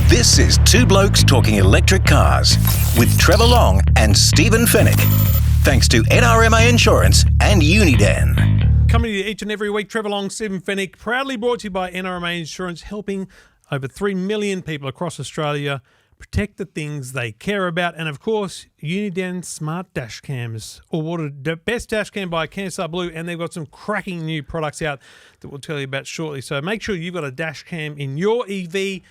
This is Two Blokes Talking Electric Cars with Trevor Long and Stephen Fennick. Thanks to NRMA Insurance and Uniden. Coming to you each and every week, Trevor Long, Stephen Fennick, proudly brought to you by NRMA Insurance, helping over 3 million people across Australia protect the things they care about. And of course, Uniden Smart Dash Cams, awarded the best dash cam by Canstar Blue, and they've got some cracking new products out that we'll tell you about shortly. So make sure you've got a dash cam in your EV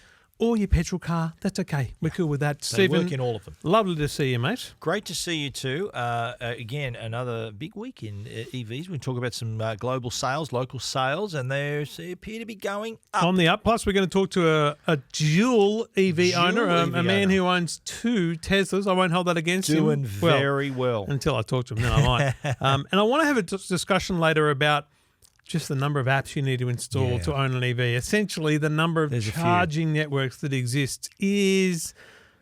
or your petrol car. That's okay. We're cool with that. They Stephen, work in all of them. lovely to see you, mate. Great to see you too. Again, another big week in EVs. We talk about some global sales, local sales, and they appear to be going up. On the up. Plus, we're going to talk to a dual EV owner, a man who owns 2 Teslas. I won't hold that against him. Doing very well. Until I talk to him, then I might. And I want to have a discussion later about just the number of apps you need to install to own an EV. Essentially, the number of charging networks that exist is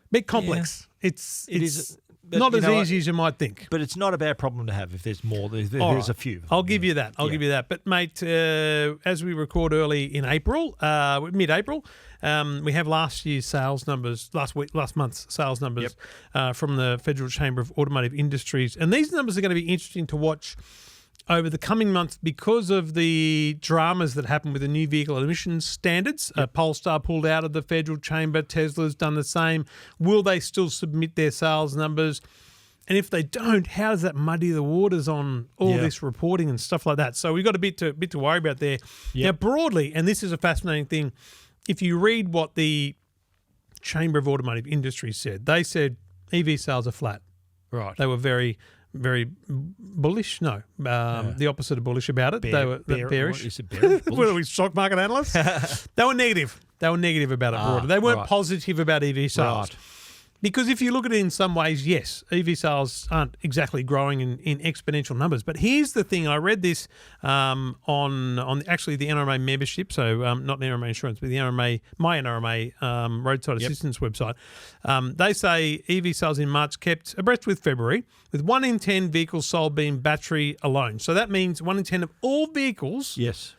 a bit complex. Yeah. It's not as easy as you might think. But it's not a bad problem to have if there's more. There's a few. I'll give you that. I'll give you that. But, mate, as we record early in April, mid-April, we have last year's sales numbers, last month's sales numbers from the Federal Chamber of Automotive Industries. And these numbers are going to be interesting to watch over the coming months because of the dramas that happen with the new vehicle emissions standards. Polestar pulled out of the Federal Chamber. Tesla's done the same. Will they still submit their sales numbers? And if they don't, how does that muddy the waters on all this reporting and stuff like that? So we've got a bit to worry about there. Now, broadly, and this is a fascinating thing, if you read what the Chamber of Automotive Industry said, they said EV sales are flat. Right. They were very bullish. No, the opposite of bullish about it. They were bearish. Is it bearish? What are we, stock market analysts? They were negative. They were negative about it broadly. They weren't positive about EV sales. Right. Because if you look at it in some ways, yes, EV sales aren't exactly growing in exponential numbers. But here's the thing. I read this on actually the NRMA membership, so not NRMA Insurance, but my NRMA roadside assistance website. They say EV sales in March kept abreast with February, with 1 in 10 vehicles sold being battery alone. So that means 1 in 10 of all vehicles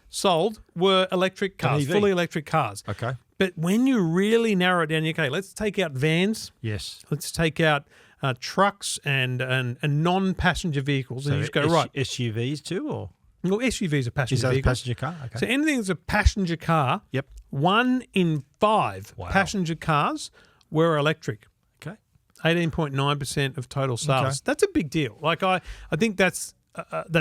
sold were electric cars, fully electric cars. Okay. But when you really narrow it down, okay, let's take out vans. Yes. Let's take out trucks and non-passenger vehicles, and you just go, right. SUVs too, or? Well, SUVs are passenger vehicles. Passenger car? Okay. So anything that's a passenger car, 1 in 5 passenger cars were electric. Okay. 18.9% of total sales. Okay. That's a big deal. Like I think that's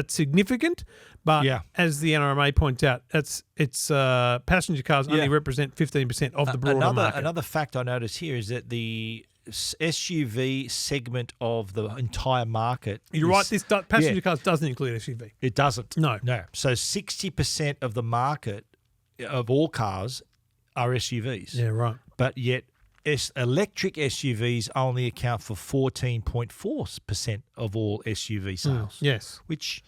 significant, but as the NRMA points out, it's passenger cars only represent 15% of the broader market. Another fact I noticed here is that the SUV segment of the entire market. You're right. This passenger cars doesn't include SUV. It doesn't. No. So 60% of the market of all cars are SUVs. Yeah, right. But yet, electric SUVs only account for 14.4% of all SUV sales. Yes, which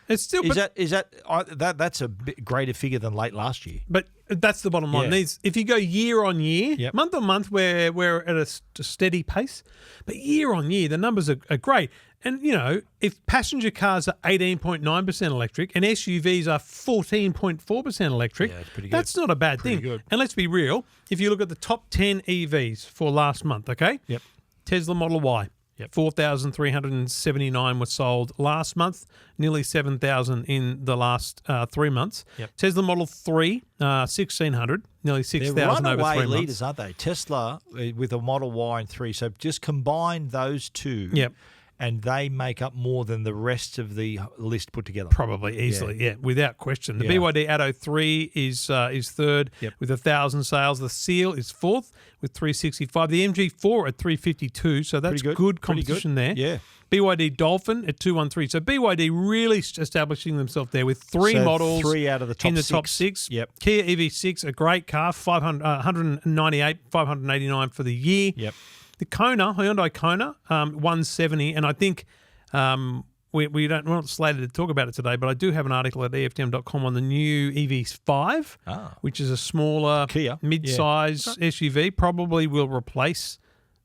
it's still that's a bit greater figure than late last year. But that's the bottom line. If you go year on year, month on month, we're at a steady pace, but year on year the numbers are great. And, you know, if passenger cars are 18.9% electric and SUVs are 14.4% electric, that's not a bad thing. Good. And let's be real, if you look at the top 10 EVs for last month, okay? Yep. Tesla Model Y, 4,379 were sold last month, nearly 7,000 in the last 3 months. Yep. Tesla Model 3, 1,600, nearly 6,000 over 3 months. They're runaway leaders, aren't they? Tesla with a Model Y and 3. So just combine those two. Yep. And they make up more than the rest of the list put together. Probably, easily, without question. The BYD Atto 3 is third with 1,000 sales. The Seal is fourth with 365. The MG4 at 352, so that's good competition there. Yeah. BYD Dolphin at 213. So BYD really establishing themselves there with 3 models. 3 out of the top in the 6. Top 6. Yep. Kia EV6, a great car, 198, 589 for the year. Yep. The Hyundai Kona, 170, and I think we're not slated to talk about it today, but I do have an article at EFTM.com on the new EV5, which is a smaller Kia mid-size SUV, probably will replace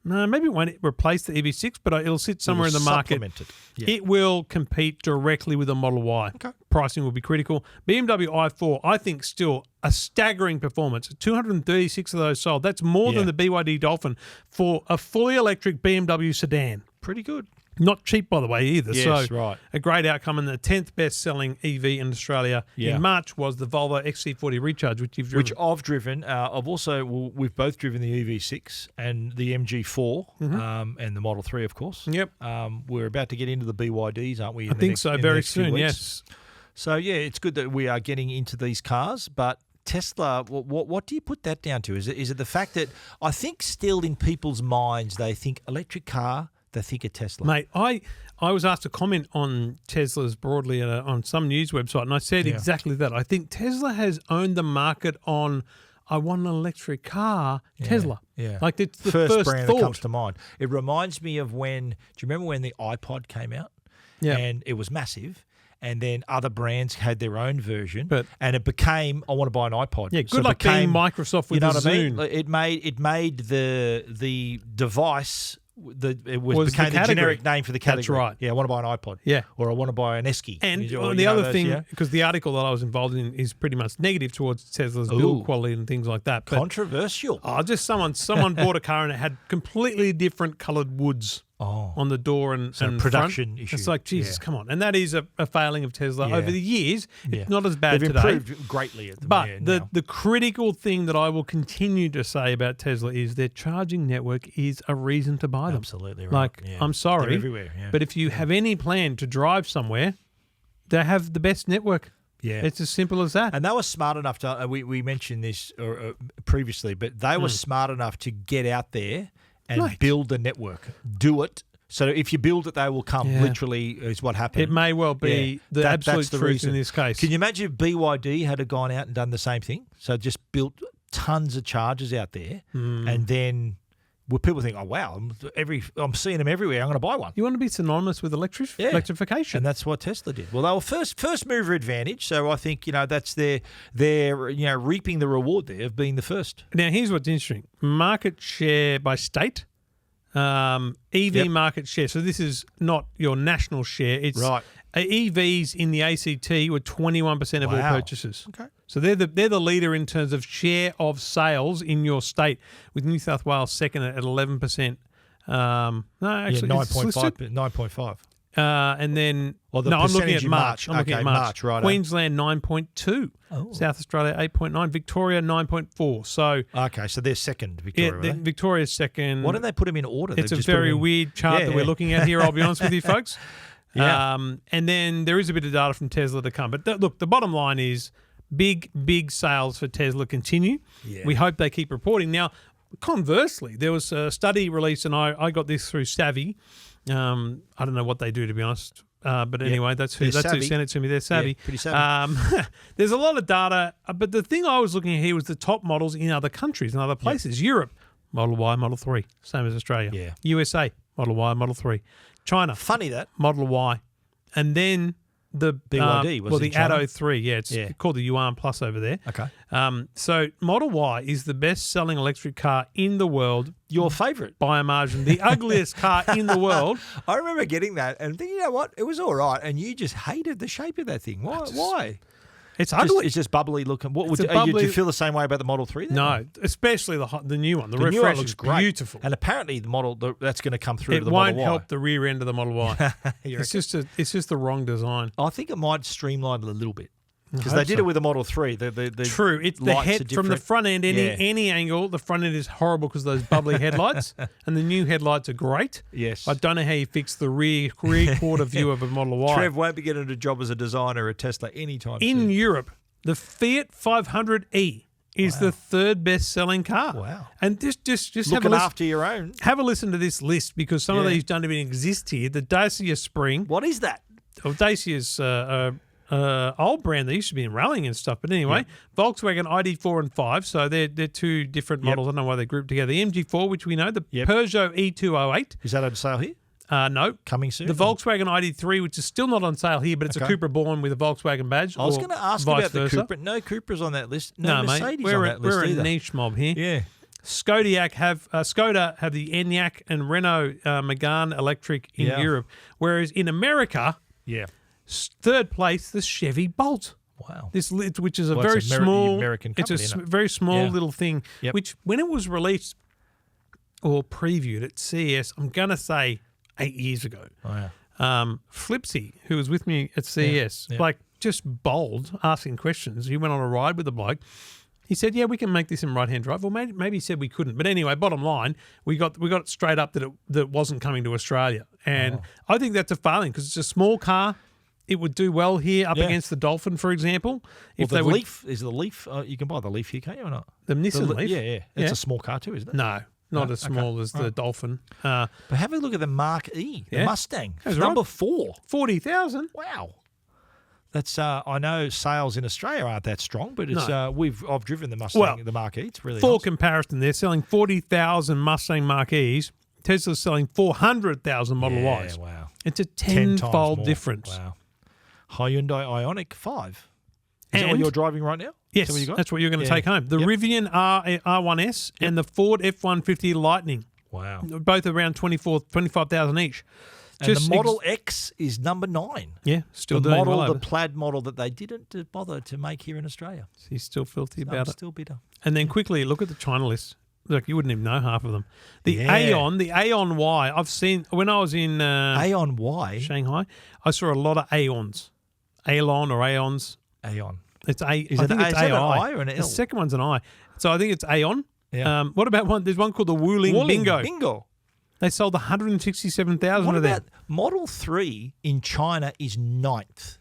No, maybe it won't replace the EV6, but it'll sit somewhere in the market. Supplement it. Yeah. It will compete directly with the Model Y. Okay. Pricing will be critical. BMW i4, I think, still a staggering performance. 236 of those sold. That's more than the BYD Dolphin for a fully electric BMW sedan. Pretty good. Not cheap, by the way, either. Yes, so right. a great outcome. And the 10th best-selling EV in Australia in March was the Volvo XC40 Recharge, which you've driven. Which I've driven. We've both driven the EV6 and the MG4 and the Model 3, of course. Yep. We're about to get into the BYDs, aren't we? I think so, very soon, yes. So, yeah, it's good that we are getting into these cars, but Tesla, what do you put that down to? Is it the fact that I think still in people's minds they think electric car, they think a Tesla? Mate, I was asked to comment on Teslas broadly on some news website, and I said exactly that. I think Tesla has owned the market on, I want an electric car, Tesla. Yeah. Like it's the first first brand thought. that comes to mind. It reminds me of when, do you remember when the iPod came out? Yeah. And it was massive. And then other brands had their own version, But- and it became, I want to buy an iPod. Yeah, good So it luck became, being Microsoft with you know the what I mean? Zune. It made the device. Became the category. generic name for the category. That's right. Yeah, I want to buy an iPod. Yeah. Or I want to buy an Esky. And Or, the you know, other those, thing, yeah. because the article that I was involved in is pretty much negative towards Tesla's build quality and things like that. But, Controversial. just someone bought a car and it had completely different coloured woods on the door and production front. issue. It's like, Jesus, Yeah. come on. And that is a failing of Tesla Yeah. over the years. Yeah. It's not as bad They've today. improved greatly at the But now. the critical thing that I will continue to say about Tesla is their charging network is a reason to buy them. Absolutely right. Like, Yeah. I'm sorry, They're everywhere. Yeah. but if you have any plan to drive somewhere, they have the best network. Yeah. It's as simple as that. And they were smart enough to, we mentioned this previously, but they were smart enough to get out there and Mate. build the network. Do it. So if you build it, they will come, Yeah. literally, is what happened. It may well be the absolute that's the truth reason. in this case. Can you imagine if BYD had gone out and done the same thing? So just built tons of chargers out there, and then people think, oh, wow, I'm seeing them everywhere. I'm going to buy one. You want to be synonymous with electrification. And that's what Tesla did. Well, they were first mover advantage, so I think that's their reaping the reward there of being the first. Now, here's what's interesting. Market share by state, EV market share. So this is not your national share. It's Right. EVs in the ACT were 21% of all Wow. purchases. Okay. So they're the leader in terms of share of sales in your state, with New South Wales second at 11%. No, actually, it's listed. 9.5. And then Or the I'm looking percentage at in March. I'm looking Okay, at March. March, right. Queensland 9.2, South Australia 8.9, Victoria 9.4. So Okay, so they're second, Victoria. yeah, were they? Victoria's second. Why don't they put them in order? It's They a just put 'em very in- weird chart Yeah, that we're yeah. looking at here. I'll be honest with you, folks. Yeah. And then there is a bit of data from Tesla to come. But look, the bottom line is big sales for Tesla continue. Yeah. We hope they keep reporting. Now, conversely, there was a study released, and I got this through Savvy. I don't know what they do, to be honest. But anyway, that's who They're sent savvy. it to me. They're savvy. Yeah, pretty savvy. There's a lot of data, but the thing I was looking at here was the top models in other countries and other places. Europe, Model Y, Model 3, same as Australia. Yeah. USA, Model Y, Model 3. China, Funny that. Model Y. And then the BYD was well, in the China? Atto 3. Yeah, it's Yeah. called the Yuan Plus over there. Okay. So Model Y is the best-selling electric car in the world Your favourite. by a margin. The ugliest car in the world. I remember getting that and thinking, you know what? It was all right. And you just hated the shape of that thing. Why? It's ugly. It's just bubbly looking. What would It's a you, bubbly- do you feel the same way about the Model 3 then? No, especially the new one. The The new refresh one looks is great. beautiful. And apparently that's going to come through to It the won't Model Y. help the rear end of the Model Y. You it's just the wrong design. I think it might streamline it a little bit. Because hope they did so. it with the Model 3. The True. It's the lights are head from the different. front end. Yeah. Any angle, the front end is horrible because of those bubbly headlights. And the new headlights are great. Yes. I don't know how you fix the rear quarter view of a Model Y. Trev won't be getting a job as a designer at Tesla anytime In soon. Europe, the Fiat 500e is the third best-selling car. Wow. And just have a Looking listen. after your own. Have a listen to this list because some of Yeah. these don't even exist here. The Dacia Spring. What is that? Well, Dacia's old brand. They used to be in rallying and stuff. But anyway, Volkswagen ID4 and 5. So they're two different models. I don't know why they're grouped together. The MG4, which we know. The Peugeot E208. Is that on sale here? No. Coming soon? The Volkswagen ID3, which is still not on sale here, but it's a Okay. Cooper born with a Volkswagen badge. I was going to ask about the Cooper. No Cooper's on that list. No, No, mate. Mercedes We're on a, that list we're a either. niche mob here. Yeah. Skoda have the Enyaq and Renault Megane electric in Europe, whereas in America, third place the Chevy Bolt. Wow. Which is a very small American company, it's a very small little thing. Yep. Which when it was released or previewed at CES, I'm gonna say 8 years ago. Oh, yeah. Flipsy, who was with me at CES, like just bold, asking questions. He went on a ride with the bloke. He said, "Yeah, we can make this in right-hand drive." Well, maybe he said we couldn't, but anyway, bottom line, we got it straight up that it wasn't coming to Australia, and I think that's a failing because it's a small car. It would do well here up against the Dolphin, for example. Well, the Leaf is the Leaf. You can buy the Leaf here, can't you, or not? The Nissan Leaf. Yeah. It's a small car too, isn't it? No, not as small as the Dolphin. But have a look at the Mark E, the Mustang. That's number right. 4. 40,000. Wow. That's I know sales in Australia aren't that strong, but it's I've driven the Mustang, the Mark E. It's really for nice. comparison, they're selling 40,000 Mustang Mark Es. Tesla's selling 400,000 Model Ys. Wow. It's a 10 times tenfold more. difference. Wow. Hyundai Ioniq 5. Is that what you're driving right now? Yes, Is that what you got? that's what you're going to take home. The Rivian R1S and the Ford F-150 Lightning. Wow. Both around 25,000 each. And the Model X is number 9. Yeah, still the doing model, well the over. plaid model that they didn't bother to make here in Australia. He's still filthy I'm about it. still bitter. And then quickly look at the China list. Look, you wouldn't even know half of them. The Aeon Y. I've seen when I was in Aeon Y. Shanghai. I saw a lot of Aeons, Aeon or Aeons. Aeon. It's A. Is I it think it's is that an AI. I or an L? The second one's an I. So I think it's Aeon. Yeah. What about one? There's one called the Wuling Bingo. Bingo. They sold 167,000 What of them. about Model 3 in China is 9th?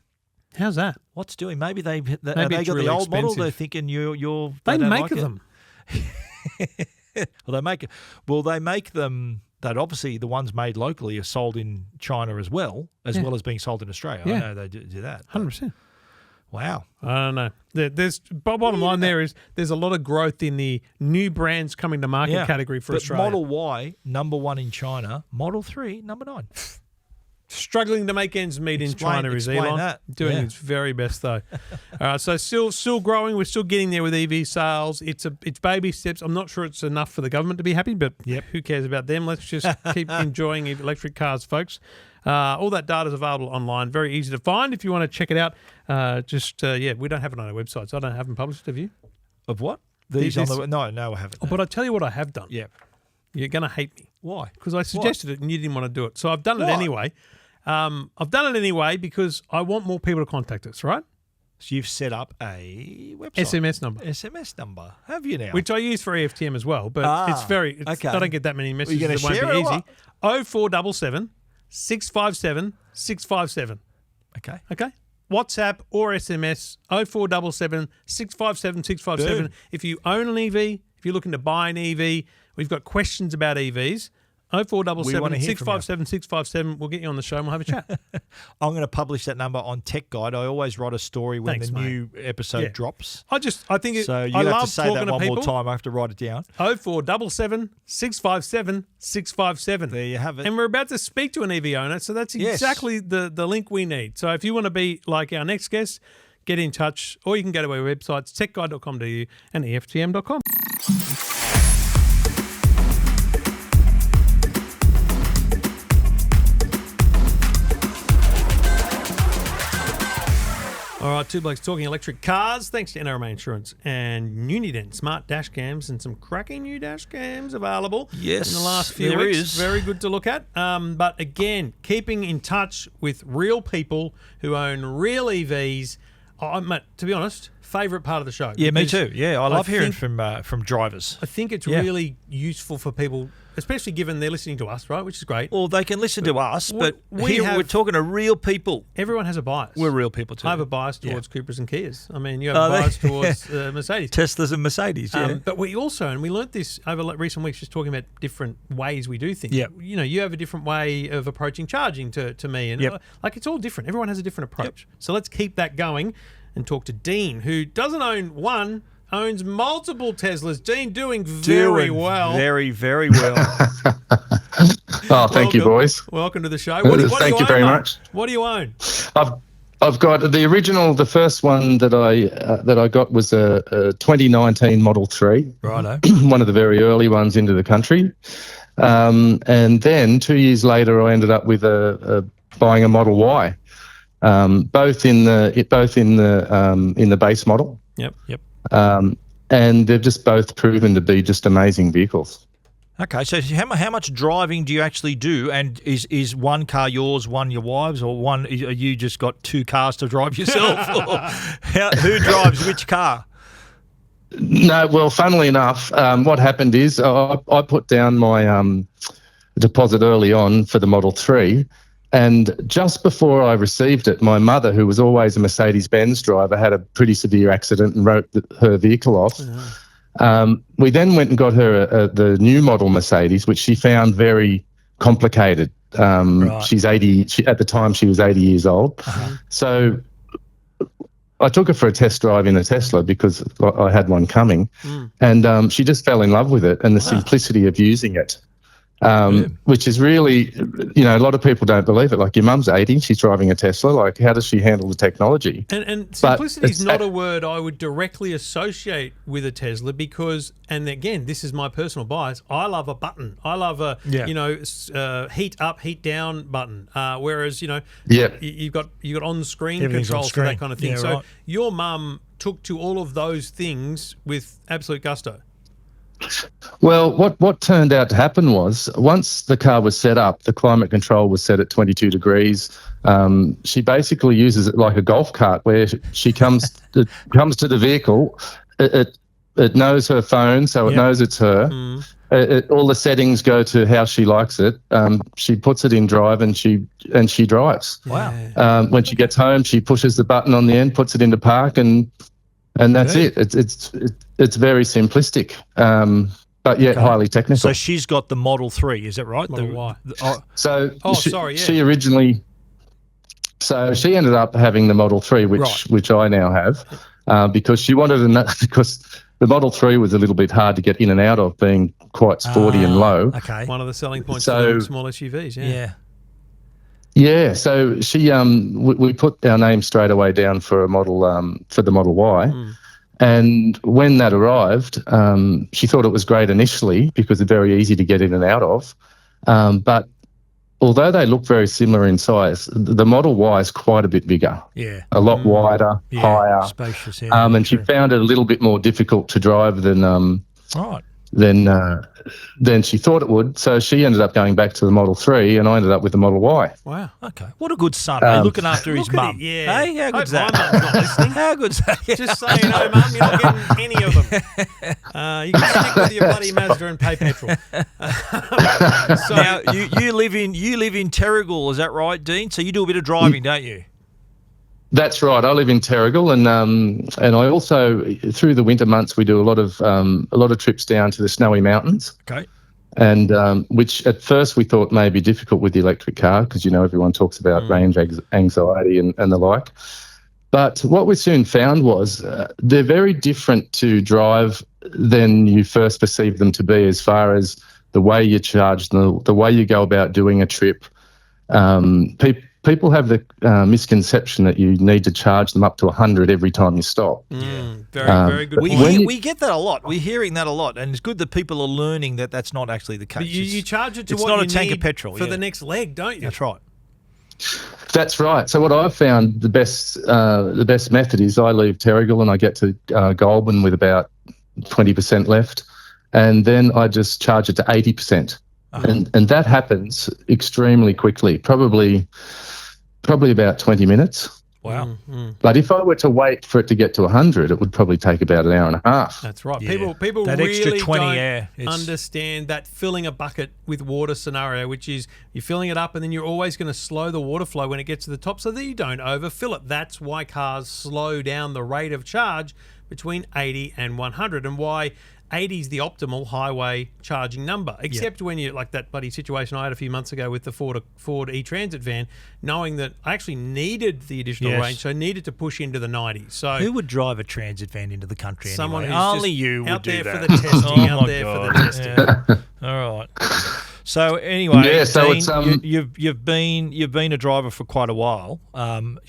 How's that? What's doing? Maybe they Maybe got it's the really old model. expensive. They're thinking you're. They don't make like it. them. Well, they make it. Well, they make them. That obviously the ones made locally are sold in China as well as being sold in Australia. Yeah. I know they do that. 100%. Wow. I don't know. There's bottom line there is there's a lot of growth in the new brands coming to market category for but Australia. Model Y, number 1 in China. Model 3, number 9. Struggling to make ends meet in China is explain Elon. that. Doing Yeah. its very best though. All right, so still growing. We're still getting there with EV sales. It's baby steps. I'm not sure it's enough for the government to be happy, but who cares about them? Let's just keep enjoying electric cars, folks. All that data is available online. Very easy to find if you want to check it out. We don't have it on our website, so I haven't published it. Have you? Of what? No, I haven't. Oh, but I tell you what I have done. Yeah. You're going to hate me. Why? Because I suggested it and you didn't want to do it. So I've done it anyway. I've done it anyway because I want more people to contact us, right? So you've set up a website. SMS number. Have you now? Which I use for EFTM as well, but it's okay. I don't get that many messages. Are you It gonna won't share be it or easy. 0477 657 657. Okay. WhatsApp or SMS 0477 657 657. Boom. If you own an EV, if you're looking to buy an EV, we've got questions about EVs. We 0477 wanna hear from you. 657 657. We'll get you on the show and we'll have a chat. I'm going to publish that number on Tech Guide. I always write a story when Thanks, the mate. new episode drops. I think So you I have love to say talking that to one people. more time. I have to write it down. 0477 657 657. There you have it. And we're about to speak to an EV owner, so that's Yes. exactly the link we need. So if you want to be like our next guest, get in touch, or you can go to our websites, techguide.com.au and EFTM.com. All right, two blokes talking electric cars. Thanks to NRMA Insurance and Uniden smart dash cams and some cracking new dash cams available. Yes, in the last few there weeks. is. Very good to look at. But again, keeping in touch with real people who own real EVs. Mate, to be honest, favourite part of the show. Yeah, me because too. Yeah, I love hearing think- from drivers. I think it's really useful for people, especially given they're listening to us, right? Which is great. Well, they can listen to us, but we're we're talking to real people. Everyone has a bias. We're real people too. I have a bias towards Coopers and Kias. I mean, you have a bias towards Mercedes. Teslas and Mercedes, But we also, and we learnt this over recent weeks, just talking about different ways we do things. Yep. You know, you have a different way of approaching charging to me. And like, it's all different. Everyone has a different approach. So let's keep that going and talk to Dean, who doesn't own one, owns multiple Teslas. Dean, doing very well. Very, very well. Thank you, boys. Welcome to the show. Thank you very much. What do you own? I've got the original. The first one that I got was a 2019 Model 3. Righto. One of the very early ones into the country. And then 2 years later, I ended up with buying a Model Y, both in the base model. Yep. And they've just both proven to be just amazing vehicles. Okay, so how much driving do you actually do? And is one car yours, one your wife's, or one? Are you just got two cars to drive yourself? Who drives which car? No, well, funnily enough, what happened is I put down my deposit early on for the Model 3, and just before I received it, my mother, who was always a Mercedes-Benz driver, had a pretty severe accident and wrote her vehicle off. We then went and got her the new model Mercedes, which she found very complicated. Right. She's 80. At the time, she was 80 years old. So I took her for a test drive in a Tesla because I had one coming, and she just fell in love with it and the simplicity of using it. Which is really, a lot of people don't believe it. Like, your mum's 80, she's driving a Tesla. Like, how does she handle the technology? And simplicity is not a word I would directly associate with a Tesla because, and again, this is my personal bias, I love a button. I love a, heat up, heat down button. Whereas, you've got on-screen controls for that kind of thing. Yeah, so right. your mum took to all of those things with absolute gusto. Well, what turned out to happen was once the car was set up, the climate control was set at 22 degrees. She basically uses it like a golf cart, where she comes to the vehicle. It knows her phone, so it knows it's her. All the settings go to how she likes it. She puts it in drive and she drives. Wow. When she gets home, she pushes the button on the end, puts it into park, and that's it. It's very simplistic, but yet highly technical. So she's got the Model 3, is that right? Model Y. She originally, so she ended up having the Model 3, which I now have, because she wanted because the Model 3 was a little bit hard to get in and out of, being quite sporty and low. Okay. One of the selling points of small SUVs. Yeah. Yeah, so she we put our name straight away down for the Model Y, and when that arrived, she thought it was great initially because it's very easy to get in and out of, but although they look very similar in size, the Model Y is quite a bit bigger, a lot wider, higher, spacious, and she found it a little bit more difficult to drive than she thought it would. So she ended up going back to the Model 3, and I ended up with the Model Y. Wow. Okay. What a good son, looking after his mum. Yeah. Hey, how good's Hope that? my mum's not listening. How good's that? Just so you know, Mum, you're not getting any of them. You can stick with your bloody Mazda and pay petrol. So, Now, you live in Terrigal, is that right, Dean? So you do a bit of driving, don't you? That's right. I live in Terrigal, and I also, through the winter months, we do a lot of trips down to the snowy mountains. Okay. And which at first we thought may be difficult with the electric car because everyone talks about range anxiety and the like. But what we soon found was they're very different to drive than you first perceive them to be, as far as the way you charge them, the way you go about doing a trip. People have the misconception that you need to charge them up to 100 every time you stop. Very good. We get that a lot. We're hearing that a lot, and it's good that people are learning that that's not actually the case. You charge it to it's what not you a tank need of petrol for the next leg, don't you? That's right. That's right. So what I've found the best method is I leave Terrigal and I get to Goulburn with about 20% left, and then I just charge it to 80%. And that happens extremely quickly, probably about 20 minutes. Wow. But if I were to wait for it to get to 100, it would probably take about an hour and a half. That's right. Yeah. People that really extra 20 don't understand that filling a bucket with water scenario, which is you're filling it up and then you're always going to slow the water flow when it gets to the top so that you don't overfill it. That's why cars slow down the rate of charge between 80 and 100, and why 80 is the optimal highway charging number, except when you, like that bloody situation I had a few months ago with the Ford e-Transit van, knowing that I actually needed the additional range, so I needed to push into the 90s. So who would drive a transit van into the country someone anyway? who's Only just you would out do there that. for the testing, out there for the testing. All right. So anyway, Yeah, so Dean, it's, you've been a driver for quite a while,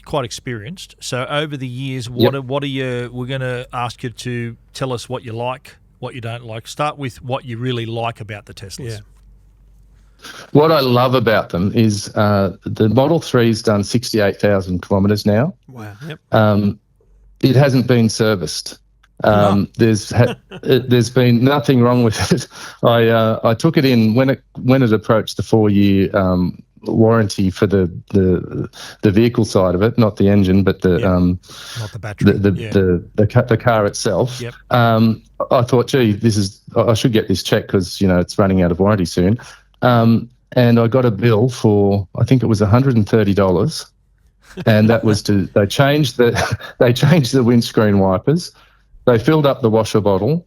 quite experienced. So over the years, what are you? We're going to ask you to tell us what you like, what you don't like. Start with what you really like about the Teslas. Yeah. What I love about them is the Model 3's done 68,000 kilometres now. Wow. Yep. It hasn't been serviced. There's been nothing wrong with it. I took it in when it approached the 4-year warranty for the vehicle side of it, not the engine, but not the battery, the car itself. Yep. I thought, gee, I should get this checked because it's running out of warranty soon. And I got a bill for, I think it was $130, and that was they changed the windscreen wipers, they filled up the washer bottle,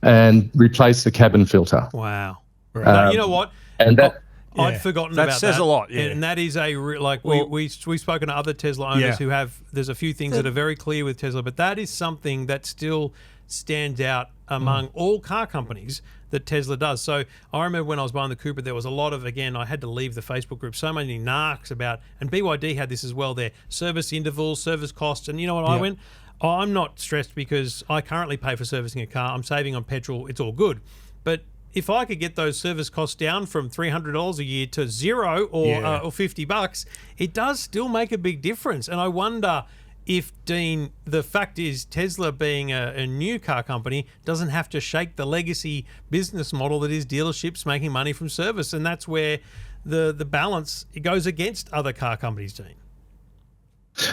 and replaced the cabin filter. Wow. Right. You know what? And that. I'd forgotten about that. That says a lot, and that is we've spoken to other Tesla owners who have. There's a few things that are very clear with Tesla, but that is something that still stands out among all car companies that Tesla does. So I remember when I was buying the Cooper, there was a lot of, again, I had to leave the Facebook group, so many narcs about, and BYD had this as well, their service intervals, service costs, and you know what I went? I'm not stressed because I currently pay for servicing a car. I'm saving on petrol. It's all good. But if I could get those service costs down from $300 a year to zero or $50, it does still make a big difference. And I wonder if, Dean, the fact is Tesla being a new car company doesn't have to shake the legacy business model that is dealerships making money from service. And that's where the balance, it goes against other car companies, Dean.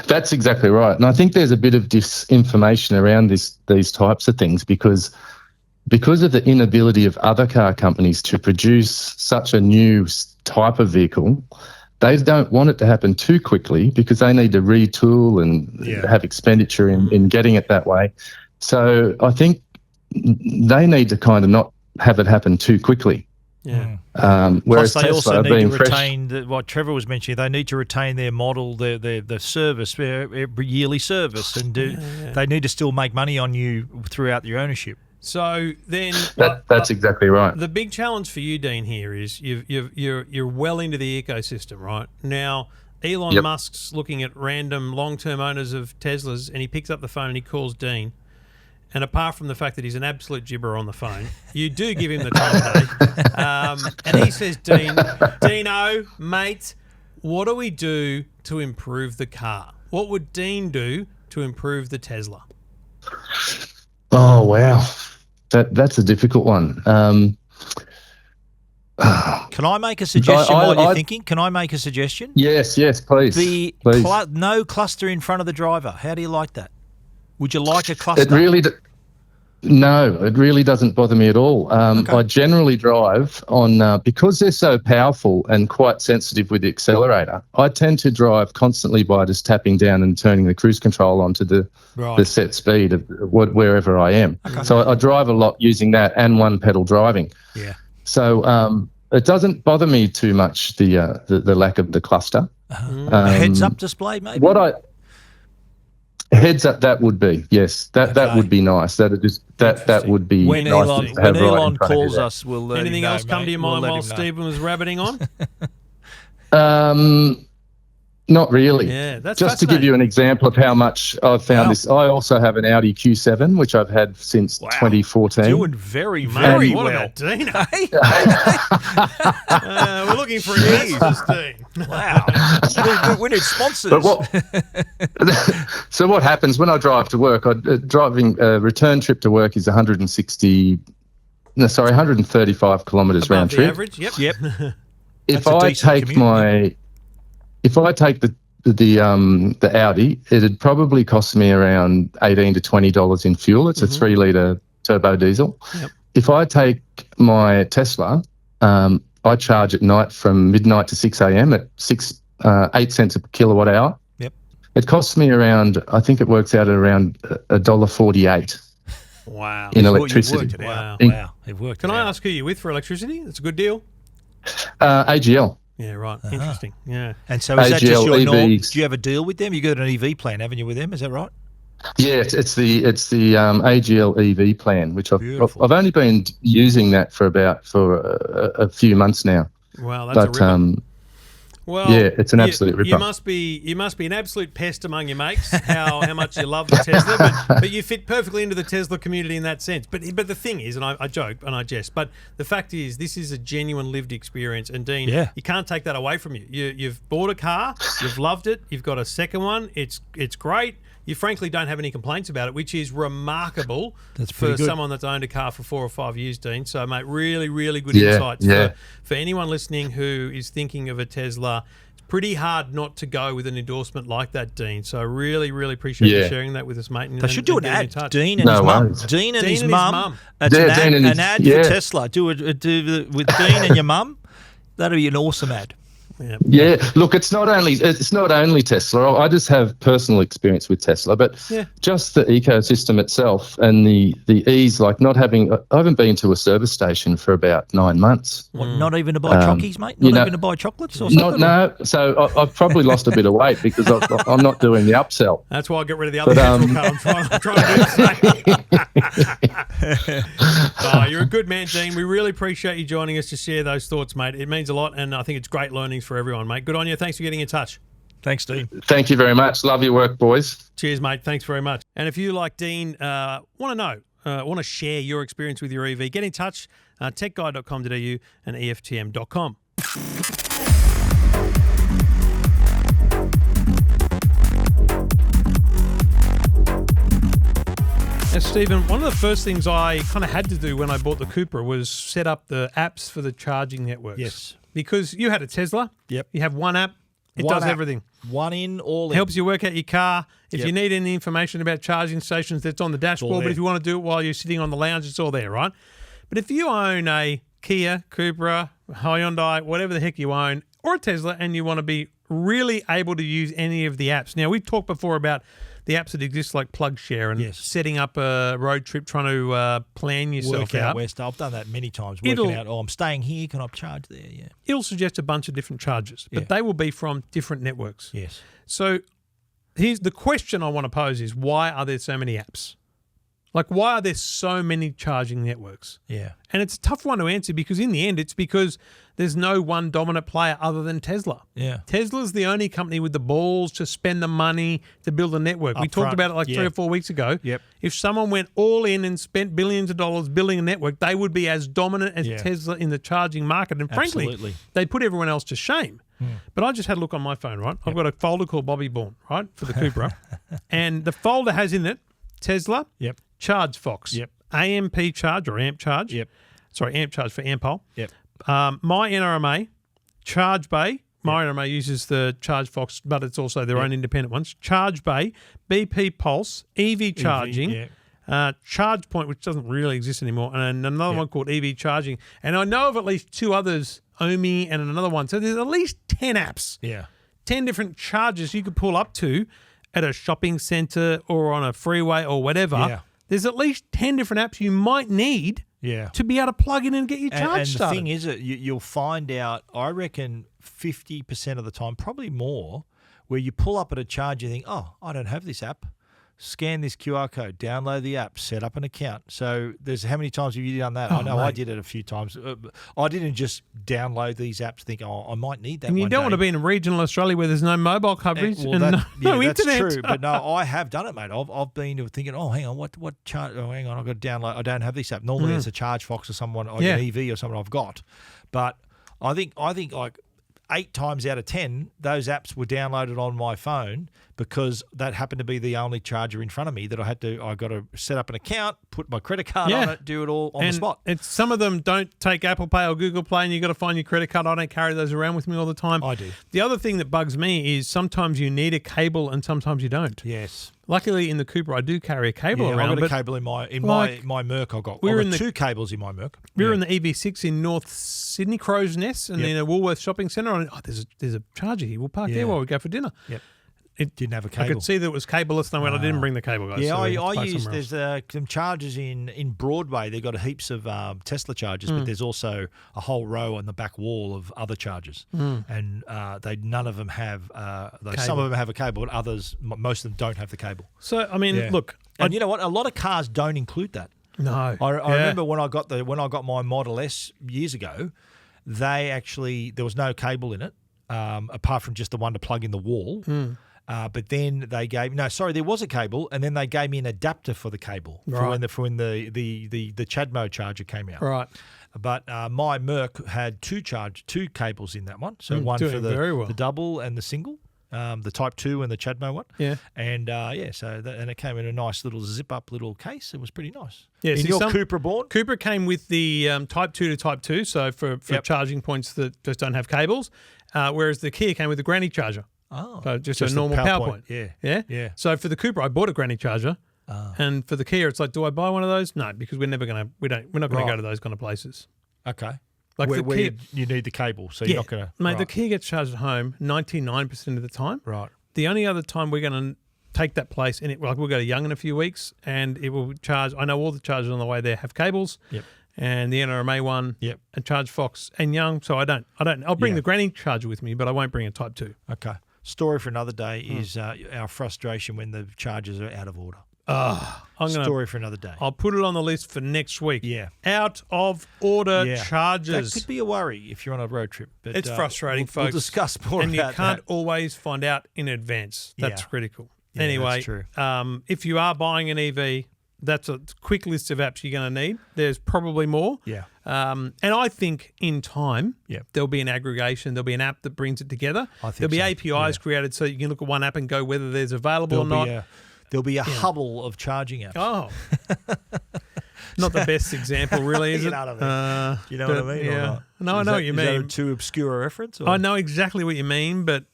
That's exactly right. And I think there's a bit of disinformation around these types of things because of the inability of other car companies to produce such a new type of vehicle. They don't want it to happen too quickly because they need to retool and have expenditure in getting it that way. So I think they need to kind of not have it happen too quickly. Yeah. Whereas Plus, they Tesla also need to fresh, retain what Trevor was mentioning. They need to retain their model, the service, their yearly service, and they need to still make money on you throughout your ownership. So then, that's exactly right. The big challenge for you, Dean, here is you're well into the ecosystem right now. Elon Musk's looking at random long-term owners of Teslas, and he picks up the phone and he calls Dean. And apart from the fact that he's an absolute gibber on the phone, you do give him the time of day. And he says, Dino, mate, what do we do to improve the car? What would Dean do to improve the Tesla? Oh, wow. That's a difficult one. Can I make a suggestion while you're thinking? Can I make a suggestion? Yes, please. No cluster in front of the driver. How do you like that? Would you like a cluster? No, it really doesn't bother me at all. I generally drive on, because they're so powerful and quite sensitive with the accelerator, I tend to drive constantly by just tapping down and turning the cruise control onto the set speed of wherever I am. Okay. So I drive a lot using that and one pedal driving. Yeah. So it doesn't bother me too much, the lack of the cluster. A heads-up display, maybe? Heads up, that would be, yes. That would be nice. That would be when nice Elon, to have when right Elon in front calls of us, we'll let Anything him know, else come to your mind while Stephen was rabbiting on? Not really. Yeah, that's just to give you an example of how much I've found this. I also have an Audi Q7, which I've had since 2014. Doing very, very well. What about Dino? We're looking for investors, Dean. Wow. We need sponsors. So what happens when I drive to work? Driving a return trip to work is 135 kilometres round trip. Average? Yep. If I take the Audi, it'd probably cost me around $18 to $20 in fuel. It's a 3-litre turbo diesel. Yep. If I take my Tesla, I charge at night from midnight to 6 a.m. at 8 cents a kilowatt hour. Yep. It costs me around, I think it works out at around $1.48. Wow. In electricity. Wow. It worked. Can I ask who you're with for electricity? That's a good deal. AGL. Yeah, right. Interesting. Yeah. And so is that just your EVs. norm? Do you have a deal with them? You got an EV plan, haven't you, with them? Is that right? Yeah, it's the AGL EV plan, which Beautiful. I've only been using that for a few months now. Wow, that's a ripper. Well, yeah, it's an absolute ripper. You must be an absolute pest among your mates. How much you love the Tesla, but you fit perfectly into the Tesla community in that sense. But the thing is, and I joke and I jest, but the fact is, this is a genuine lived experience. And Dean, you can't take that away from you. You've bought a car, you've loved it, you've got a second one. It's great. You frankly don't have any complaints about it, which is remarkable for someone that's owned a car for 4 or 5 years, Dean. So, mate, really, really good insights for anyone listening who is thinking of a Tesla. It's pretty hard not to go with an endorsement like that, Dean. So, I really, really appreciate you sharing that with us, mate. They should do an ad. Dean and his mum. Dean and his mum. That's an ad for Tesla. Do it with Dean and your mum. That'd be an awesome ad. Yeah, look, it's not only Tesla. I just have personal experience with Tesla, but just the ecosystem itself and the ease, like not having. I haven't been to a service station for about 9 months. What, not even to buy chockies, mate? Not even to buy chocolates or something? No. So I've probably lost a bit of weight because I'm not doing the upsell. That's why I get rid of the other petrol car. I'm trying to do the same. Oh, you're a good man, Dean. We really appreciate you joining us to share those thoughts, mate. It means a lot, and I think it's great learnings for everyone, mate. Good on you. Thanks for getting in touch. Thanks, Dean. Thank you very much. Love your work, boys. Cheers, mate. Thanks very much. And if you, like Dean, want to share your experience with your EV, get in touch, techguide.com.au and EFTM.com. Now, Stephen, one of the first things I kind of had to do when I bought the Cupra was set up the apps for the charging networks. Yes. Because you had a Tesla. Yep. You have one app. It does everything. One in, all in. Helps you work out your car. If you need any information about charging stations, that's on the dashboard. But if you want to do it while you're sitting on the lounge, it's all there, right? But if you own a Kia, Cupra, Hyundai, whatever the heck you own, or a Tesla, and you want to be really able to use any of the apps. Now, we've talked before about the apps that exist like PlugShare and setting up a road trip, trying to plan yourself out. I've done that many times, working out, I'm staying here, can I charge there? Yeah. It'll suggest a bunch of different charges, but they will be from different networks. Yes. So here's the question I want to pose is, why are there so many apps? Like, why are there so many charging networks? Yeah. And it's a tough one to answer because in the end, it's because there's no one dominant player other than Tesla. Yeah. Tesla's the only company with the balls to spend the monend to build a network. We talked about it like 3 or 4 weeks ago. Yep. If someone went all in and spent billions of dollars building a network, they would be as dominant as Tesla in the charging market. And frankly, they'd put everyone else to shame. But I just had a look on my phone, right? I've got a folder called Bobby Bourne, right, for the Cupra. And the folder has in it Tesla, ChargeFox, AMP Charge or AMP Charge. Sorry, AMP Charge for Ampol. My NRMA, ChargeBay. My NRMA uses the ChargeFox, but it's also their own independent ones. ChargeBay, BP Pulse, EV Charging, ChargePoint, which doesn't really exist anymore, and another one called EV Charging. And I know of at least 2 others, Omi and another one. So there's at least 10 apps. 10 different chargers you could pull up to at a shopping centre or on a freeway or whatever. There's at least 10 different apps you might need to be able to plug in and get your charge started. And the thing is, you'll find out, I reckon 50% of the time, probably more, where you pull up at a charge, you think, oh, I don't have this app. Scan this QR code, download the app, set up an account. So there's how many times have you done that? I know I did it a few times. I didn't just download these apps, think, oh, I might need that. And you don't want to be in regional Australia where there's no mobile coverage and no that's internet. True. But no, I have done it, mate. I've been thinking, oh, hang on, what charge? Oh, hang on, I've got to download. I don't have this app. Normally it's a ChargeFox or someone, like an EV or someone I've got. But I think like 8 times out of 10, those apps were downloaded on my phone because that happened to be the only charger in front of me that I got to set up an account, put my credit card on it, do it all on the spot. And some of them don't take Apple Pay or Google Play, and you've got to find your credit card. I don't carry those around with me all the time. I do. The other thing that bugs me is sometimes you need a cable and sometimes you don't. Yes. Luckily, in the Cupra, I do carry a cable around. I've got a cable in my Merc. I've got 2 cables in my Merc. We were in the EV6 in North Sydney, Crow's Nest, and in a Woolworths shopping centre. There's a charger here. We'll park there while we go for dinner. it Didn't have a I cable. could see that it was cableless, and I went, I didn't bring the cable, guys. Yeah, so we I play use, somewhere there's else. some chargers in Broadway. They've got heaps of Tesla chargers, but there's also a whole row on the back wall of other chargers. And none of them have, some of them have a cable, but others, most of them don't have the cable. So, I mean, Yeah. look. And you know what? A lot of cars don't include that. No. I Yeah. remember when I got my Model S years ago, there was no cable in it, apart from just the one to plug in the wall. But then there was a cable, and then they gave me an adapter for the cable for when the Chadmo charger came out. Right. But my Merc had two cables in that one, so one doing for very well. the double and the single. The Type 2 and the Chadmo one. Yeah. And and it came in a nice little zip-up little case. It was pretty nice. Yeah, in your Cooper born? Cooper came with the Type 2 to Type 2, so for charging points that just don't have cables, whereas the Kia came with a granny charger. Oh. So just a normal power point. Yeah. Yeah? Yeah. So for the Cooper, I bought a granny charger. And for the Kia, it's like, do I buy one of those? No, because we're not going to go to those kind of places. Okay. Like where the Kia, you need the cable, so you're not going to... Mate, the Kia gets charged at home 99% of the time. Right. The only other time we're going to take that place, and we'll go to Young in a few weeks, and it will charge. I know all the chargers on the way there have cables. Yep. And the NRMA one. Yep. And Charge Fox and Young. So I don't. I'll bring the granny charger with me, but I won't bring a Type 2. Okay. Story for another day is our frustration when the chargers are out of order. Story for another day. I'll put it on the list for next week. Yeah. Out of order chargers. That could be a worry if you're on a road trip. But It's frustrating, we'll folks. We'll discuss more and about you can't that. always find out in advance. That's Yeah. critical. Yeah, anyway, that's true. If you are buying an EV, that's a quick list of apps you're going to need. There's probably more. Yeah. And I think in time, Yep. there'll be an aggregation. There'll be an app that brings it together. I think there'll be so. APIs created so you can look at one app and go whether there's available or not. There'll be a hubble of charging apps. Oh. Not the best example, really, is You it? know what I mean. You know what I mean? Or Yeah. not? No, I Is know that- what you is that a mean. too obscure a reference? Or? I know exactly what you mean, but,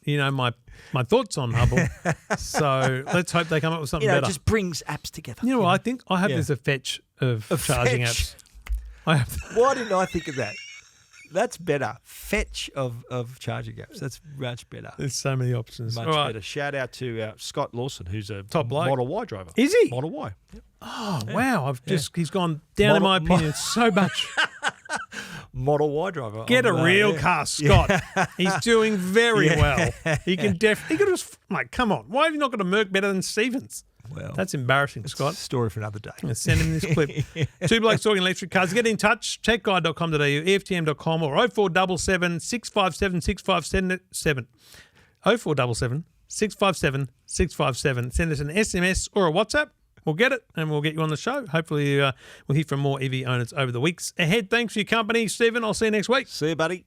my thoughts on Hubble. So let's hope they come up with something It better. just brings apps together. You know what? I think I have Yeah. this a fetch of charging fetch? apps. I have. Why didn't I think of that? That's better. Fetch of charging apps. That's much better. There's so many options. Much All right. better. Shout out to Scott Lawson, who's a Top bloke. Model Y driver. Is he? Model Y. Yep. Oh, wow. He's gone down, in my opinion, so much. Model Y driver. Get a I'm, real yeah. car, Scott. He's doing very well. He can he could just, mate, come on. Why have you not got a Merc better than Stevens? Well, That's embarrassing, Scott. story for another day. I'm gonna send him this clip. Two Blokes Talking Electric Cars. Get in touch. Techguide.com.au, EFTM.com, or 0477 657 657. 0477 657 657. Send us an SMS or a WhatsApp. We'll get it and we'll get you on the show. Hopefully, we'll hear from more EV owners over the weeks ahead. Thanks for your company, Stephen. I'll see you next week. See you, buddy.